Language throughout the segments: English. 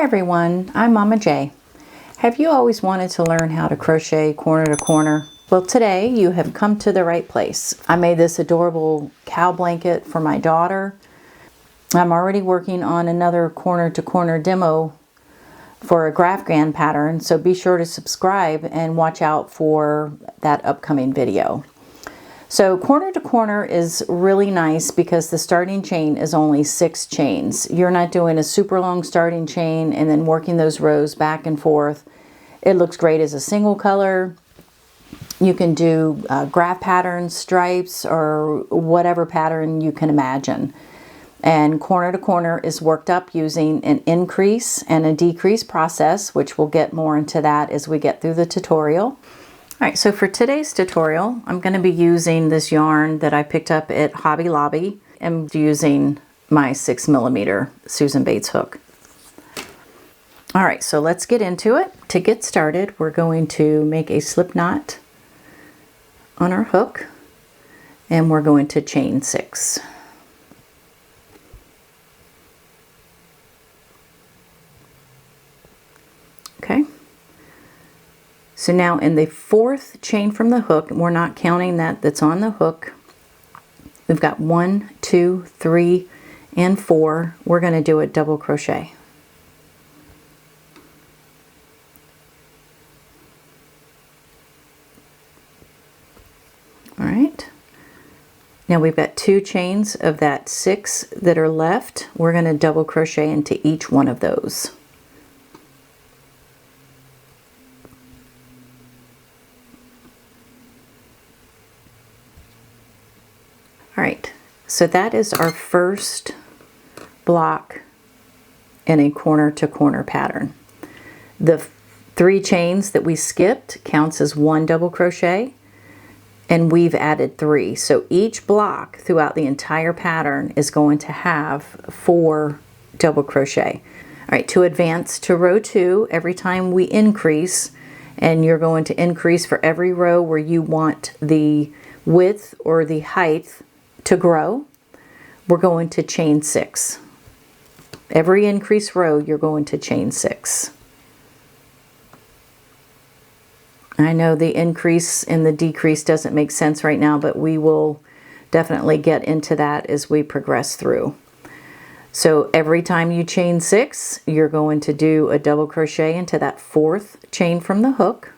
everyone, I'm Mama J. Have you always wanted to learn how to crochet corner to corner? Well, today you have come to the right place. I made this adorable cow blanket for my daughter. I'm already working on another corner to corner demo for a Grafgran pattern, so be sure to subscribe and watch out for that upcoming video. So corner to corner is really nice because the starting chain is only 6 chains. You're not doing a super long starting chain and then working those rows back and forth. It looks great as a single color. You can do graph patterns, stripes, or whatever pattern you can imagine. And corner to corner is worked up using an increase and a decrease process, which we'll get more into that as we get through the tutorial. All right, so for today's tutorial, I'm going to be using this yarn that I picked up at Hobby Lobby. I'm using my 6mm Susan Bates hook. All right, so let's get into it. To get started, we're going to make a slip knot on our hook, and we're going to chain 6. Okay. So now in the 4th chain from the hook, we're not counting that's on the hook. We've got 1, 2, 3, and 4. We're going to do a double crochet. All right. Now we've got 2 chains of that 6 that are left. We're going to double crochet into each one of those. All right, so that is our first block in a corner to corner pattern. The 3 chains that we skipped counts as 1 double crochet, and we've added 3. So each block throughout the entire pattern is going to have 4 double crochet. All right, to advance to row 2, every time we increase, and you're going to increase for every row where you want the width or the height to grow, we're going to chain 6. Every increase row, you're going to chain 6. I know the increase and the decrease doesn't make sense right now, but we will definitely get into that as we progress through. So every time you chain 6, you're going to do a double crochet into that 4th chain from the hook,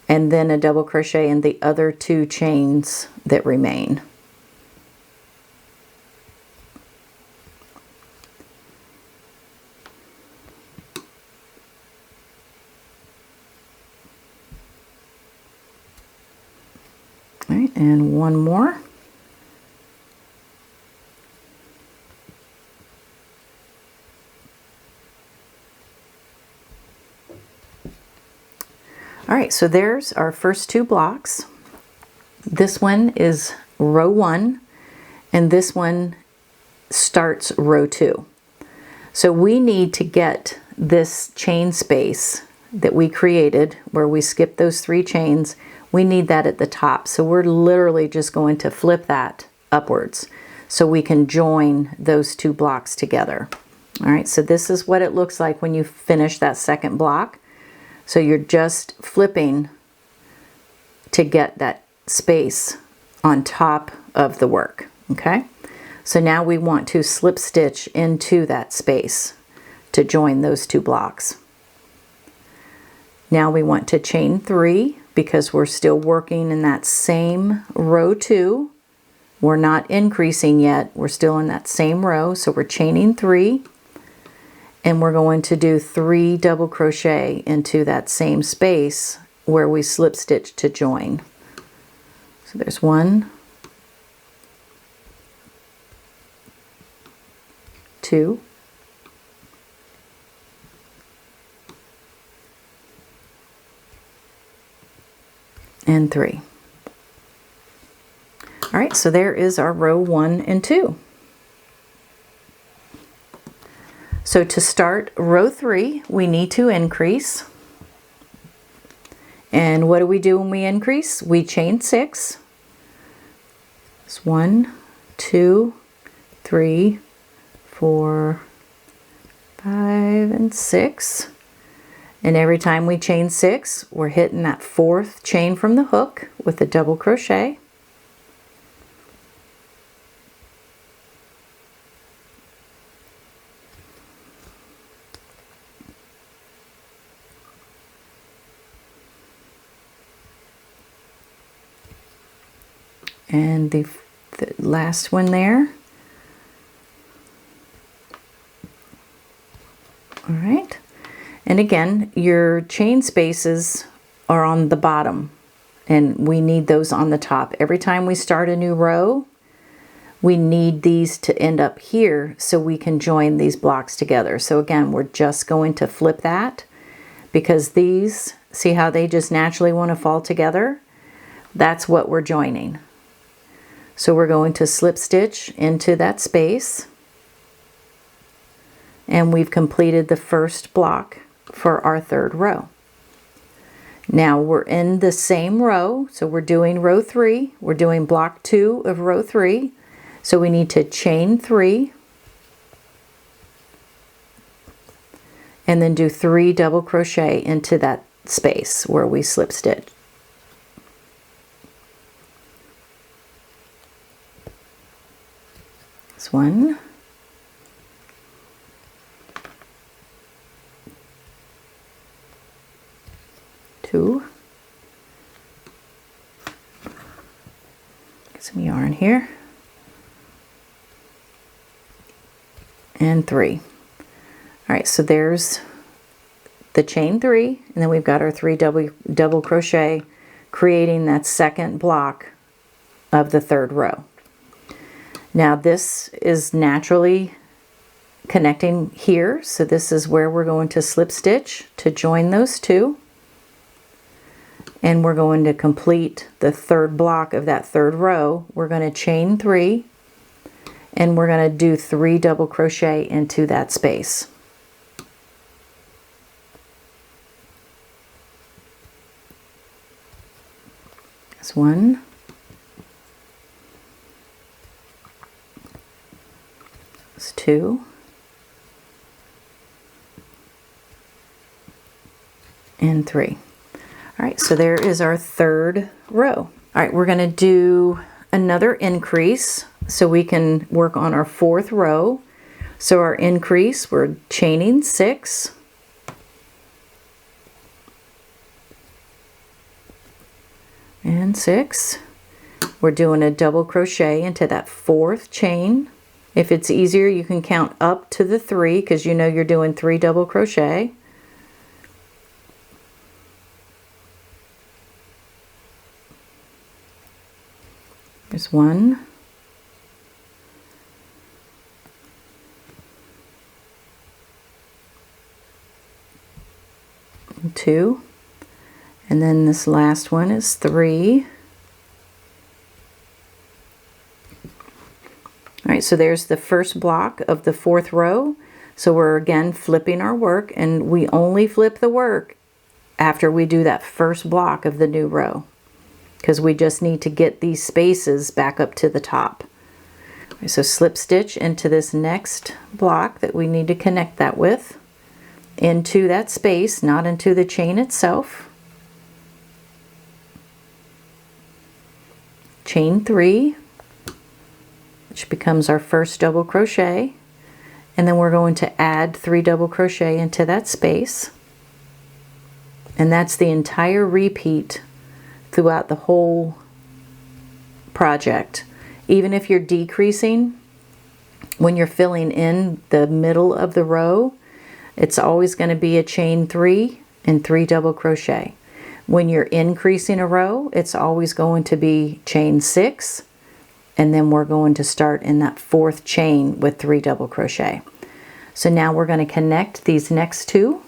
and then a double crochet in the other 2 chains that remain. All right, and one more. All right, so there's our first 2 blocks. This one is row 1, and this one starts row 2. So we need to get this chain space that we created where we skipped those 3 chains. We need that at the top. So we're literally just going to flip that upwards so we can join those 2 blocks together. All right, so this is what it looks like when you finish that second block. So you're just flipping to get that space on top of the work, okay? So now we want to slip stitch into that space to join those 2 blocks. Now we want to chain 3 because we're still working in that same row 2. We're not increasing yet. We're still in that same row. So we're chaining 3, and we're going to do 3 double crochet into that same space where we slip stitch to join. So there's 1, 2, and 3. All right, so there is our row 1 and 2. So to start row 3, we need to increase. And what do we do when we increase? We chain 6. It's 1, 2, 3, 4, 5 and 6. And every time we chain 6, we're hitting that 4th chain from the hook with a double crochet. And the last one there. All right. And again, your chain spaces are on the bottom, and we need those on the top. Every time we start a new row, we need these to end up here so we can join these blocks together. So again, we're just going to flip that, because these, see how they just naturally want to fall together? That's what we're joining. So we're going to slip stitch into that space, and we've completed the first block for our 3rd row. Now we're in the same row, so we're doing row 3. We're doing block 2 of row 3. So we need to chain 3 and then do 3 double crochet into that space where we slip stitch. This one. 2. Get some yarn here. And 3. All right, so there's the chain 3, and then we've got our 3 double crochet, creating that second block of the 3rd row. Now this is naturally connecting here, so this is where we're going to slip stitch to join those 2. And we're going to complete the 3rd block of that 3rd row. We're going to chain 3, and we're going to do 3 double crochet into that space. That's 1. That's 2. And 3. All right, so there is our 3rd row. All right, we're going to do another increase so we can work on our 4th row. So our increase, we're chaining 6. And 6. We're doing a double crochet into that 4th chain. If it's easier, you can count up to the 3, because you know you're doing 3 double crochet. There's 1, 2, and then this last one is 3. All right, so there's the first block of the 4th row. So we're again flipping our work, and we only flip the work after we do that first block of the new row, because we just need to get these spaces back up to the top. Okay, so slip stitch into this next block that we need to connect that with, into that space, not into the chain itself. Chain 3, which becomes our first double crochet, and then we're going to add 3 double crochet into that space, and that's the entire repeat throughout the whole project. Even if you're decreasing, when you're filling in the middle of the row, it's always going to be a chain 3 and 3 double crochet. When you're increasing a row, it's always going to be chain 6, and then we're going to start in that 4th chain with 3 double crochet. So now we're going to connect these next 2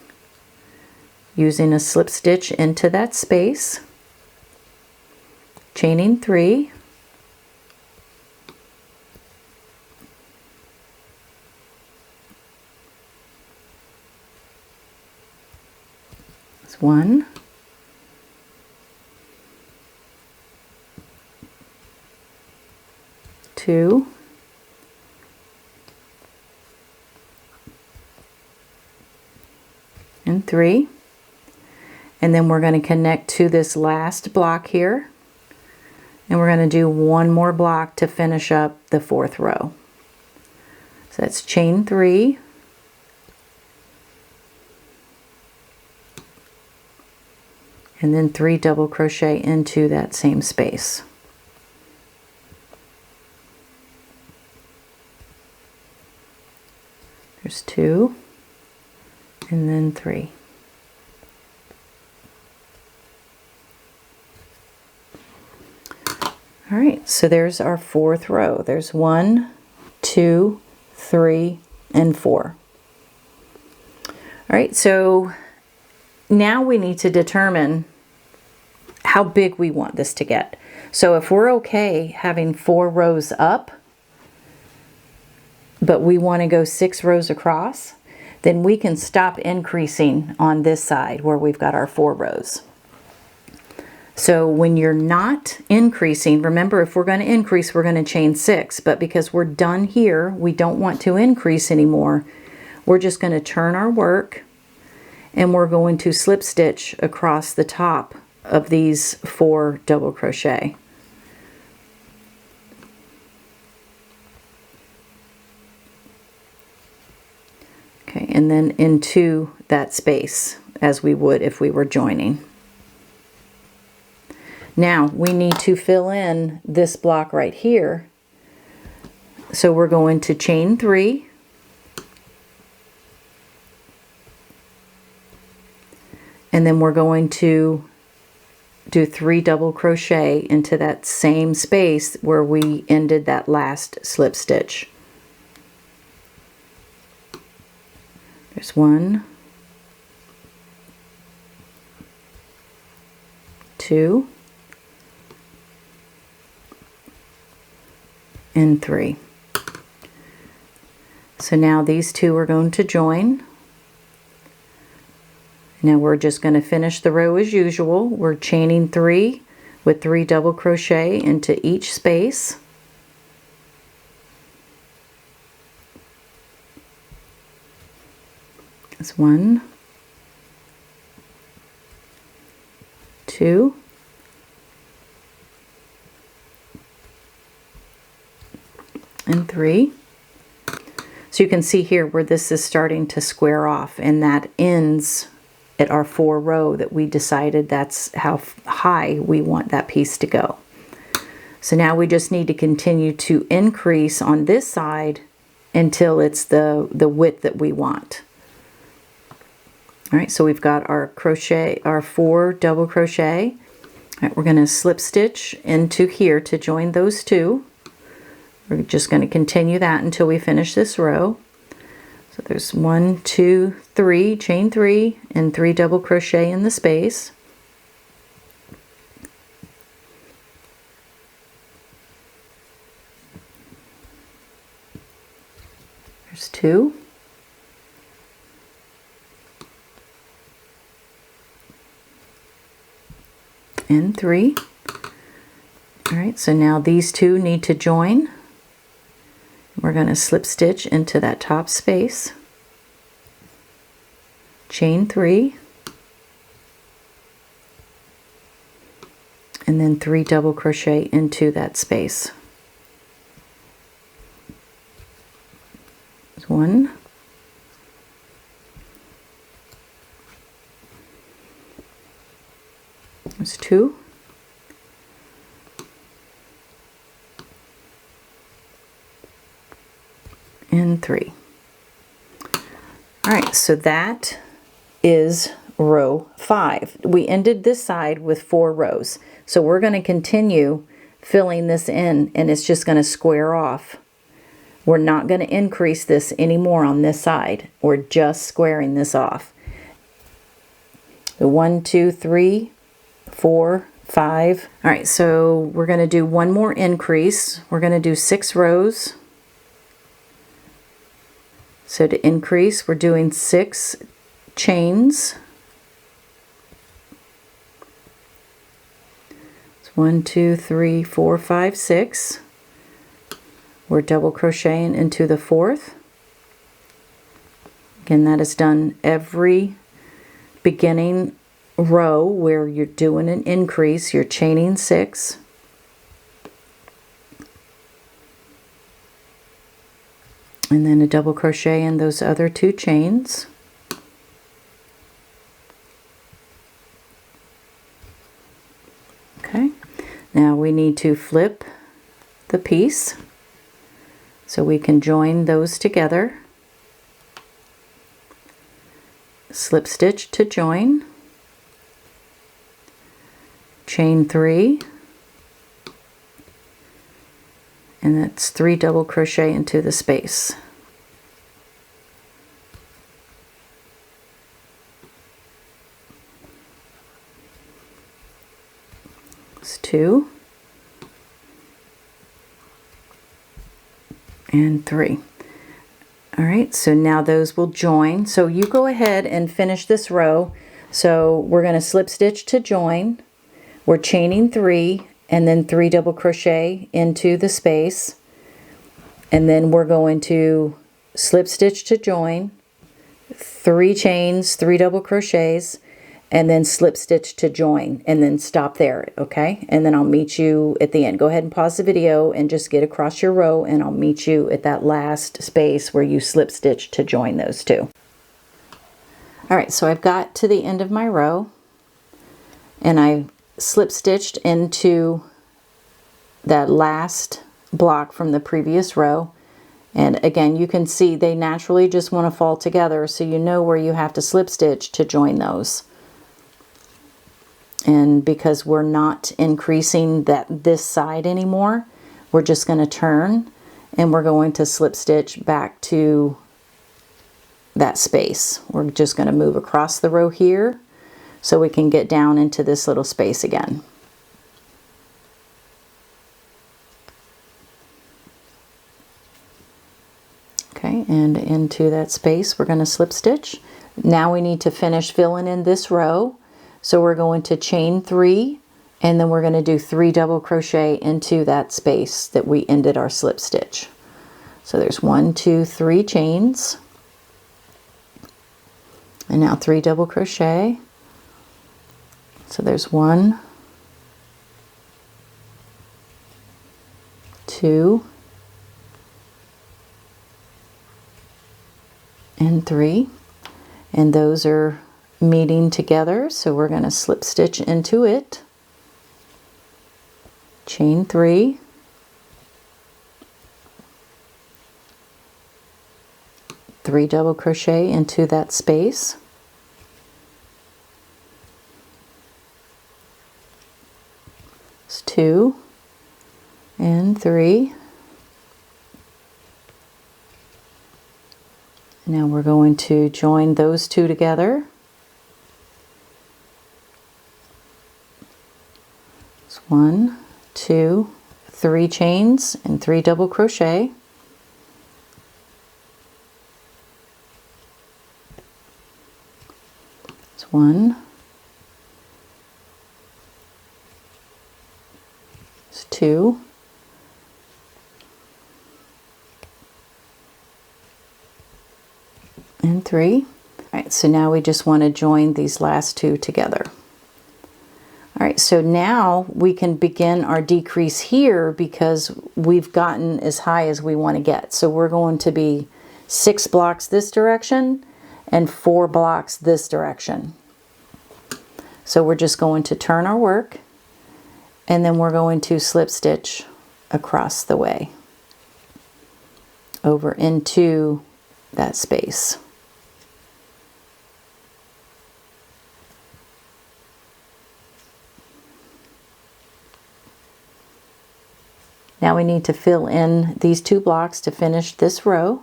using a slip stitch into that space, chaining 3, that's 1, 2, 3, and then we're going to connect to this last block here, and we're going to do one more block to finish up the 4th row. So that's chain 3, and then 3 double crochet into that same space. There's 2, and then 3. All right, so there's our 4th row. There's 1, 2, 3, and 4. All right, so now we need to determine how big we want this to get. So if we're okay having 4 rows up, but we want to go 6 rows across, then we can stop increasing on this side where we've got our 4 rows. So when you're not increasing, remember, if we're going to increase, we're going to chain 6, but because we're done here, we don't want to increase anymore. We're just going to turn our work, and we're going to slip stitch across the top of these 4 double crochet. Okay, and then into that space as we would if we were joining. Now we need to fill in this block right here. So we're going to chain 3, and then we're going to do 3 double crochet into that same space where we ended that last slip stitch. There's 1, 2, and 3. So now these 2 are going to join. Now we're just going to finish the row as usual. We're chaining 3 with 3 double crochet into each space. That's 1, 2, and 3. So you can see here where this is starting to square off, and that ends at our 4 row that we decided that's how high we want that piece to go. So now we just need to continue to increase on this side until it's the width that we want. All right, so we've got our crochet, our 4 double crochet. All right, we're going to slip stitch into here to join those 2. We're just going to continue that until we finish this row. So there's 1, 2, 3, chain 3, and 3 double crochet in the space. There's 2. And 3. All right, so now these 2 need to join. We're going to slip stitch into that top space, chain 3, and then 3 double crochet into that space. There's 1, there's 2, and 3. All right, so that is row 5. We ended this side with 4 rows. So we're going to continue filling this in, and it's just going to square off. We're not going to increase this anymore on this side. We're just squaring this off. 1, 2, 3, 4, 5. All right, so we're going to do one more increase. We're going to do 6 rows. So to increase, we're doing 6 chains. It's 1, 2, 3, 4, 5, 6. We're double crocheting into the 4th. Again, that is done every beginning row where you're doing an increase, you're chaining 6, and then a double crochet in those other 2 chains. Okay, now we need to flip the piece so we can join those together. Slip stitch to join, chain 3, and that's 3 double crochet into the space. It's 2 and 3. All right, so now those will join. So you go ahead and finish this row. So we're going to slip stitch to join. We're chaining 3 and then 3 double crochet into the space. And then we're going to slip stitch to join, 3 chains, 3 double crochets, and then slip stitch to join, and then stop there, okay? And then I'll meet you at the end. Go ahead and pause the video and just get across your row, and I'll meet you at that last space where you slip stitch to join those 2. All right, so I've got to the end of my row, and I slip stitched into that last block from the previous row. And again, you can see they naturally just want to fall together, so you know where you have to slip stitch to join those. And because we're not increasing this side anymore, we're just going to turn and we're going to slip stitch back to that space. We're just going to move across the row here so we can get down into this little space again. Okay, and into that space we're going to slip stitch. Now we need to finish filling in this row. So we're going to chain 3 and then we're going to do 3 double crochet into that space that we ended our slip stitch. So there's 1, 2, 3 chains, and now 3 double crochet. So there's 1, 2, and 3, and those are meeting together, so we're going to slip stitch into it, chain 3, three double crochet into that space, it's 2 and 3. Now we're going to join those 2 together. 1, 2, 3 chains and 3 double crochet. It's 1, it's 2, and 3. All right, so now we just want to join these last 2 together. All right, so now we can begin our decrease here because we've gotten as high as we want to get. So we're going to be 6 blocks this direction and 4 blocks this direction. So we're just going to turn our work and then we're going to slip stitch across the way over into that space. Now we need to fill in these 2 blocks to finish this row.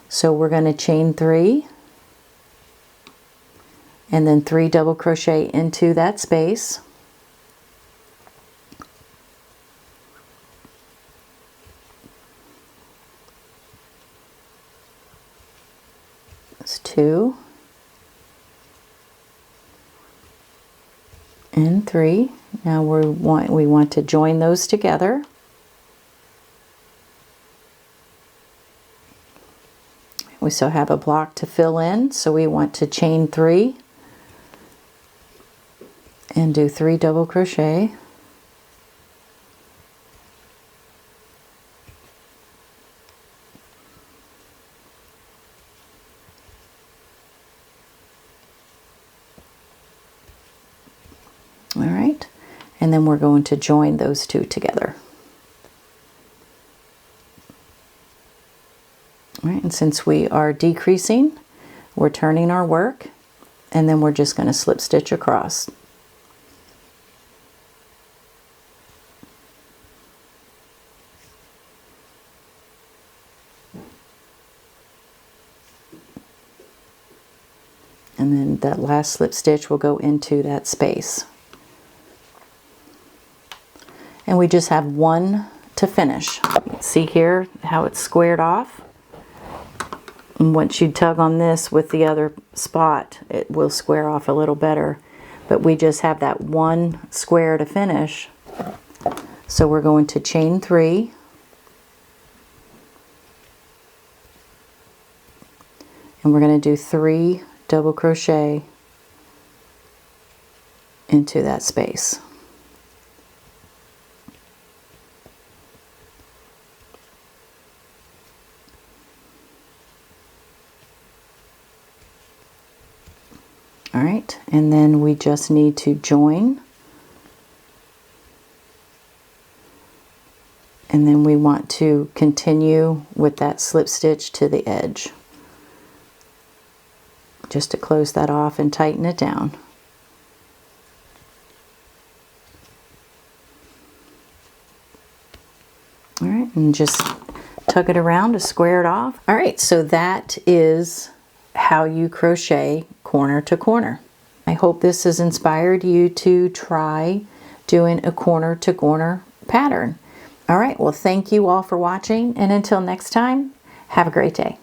So we're going to chain 3 and then 3 double crochet into that space. That's 2 and 3. Now we want to join those together. We still have a block to fill in, so we want to chain 3 do 3 double crochet. All right, and then we're going to join those two together. All right, and since we are decreasing, we're turning our work, and then we're just going to slip stitch across. And then that last slip stitch will go into that space. And we just have one to finish. See here how it's squared off? And once you tug on this with the other spot, it will square off a little better. But we just have that one square to finish. So we're going to chain 3. And we're going to do 3 double crochet into that space. All right, and then we just need to join, and then we want to continue with that slip stitch to the edge, just to close that off and tighten it down. All right, and just tug it around to square it off. All right, so that is how you crochet corner to corner. I hope this has inspired you to try doing a corner to corner pattern. All right, well, thank you all for watching, and until next time, have a great day.